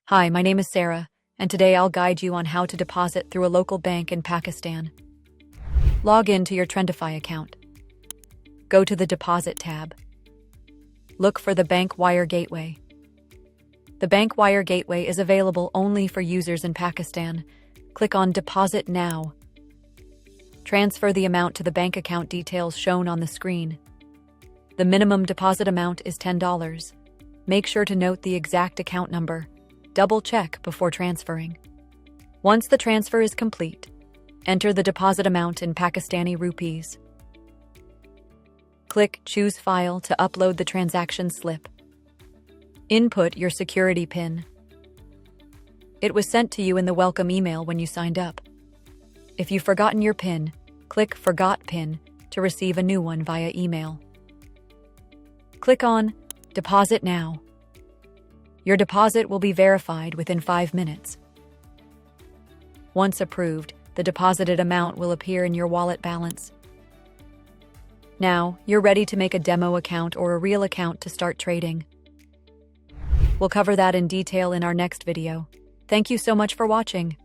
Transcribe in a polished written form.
Hi, my name is Sarah, and today I'll guide you on how to deposit through a local bank in Pakistan. Log in to your Trendify account. Go to the Deposit tab. Look for the Bank Wire Gateway. The Bank Wire Gateway is available only for users in Pakistan. Click on Deposit Now. Transfer the amount to the bank account details shown on the screen. The minimum deposit amount is $10. Make sure to note the exact account number. Double-check before transferring. Once the transfer is complete, enter the deposit amount in Pakistani rupees. Click Choose File to upload the transaction slip. Input your security PIN. It was sent to you in the welcome email when you signed up. If you've forgotten your PIN, click Forgot PIN to receive a new one via email. Click on Deposit Now. Your deposit will be verified within 5 minutes. Once approved, the deposited amount will appear in your wallet balance. Now, you're ready to make a demo account or a real account to start trading. We'll cover that in detail in our next video. Thank you so much for watching.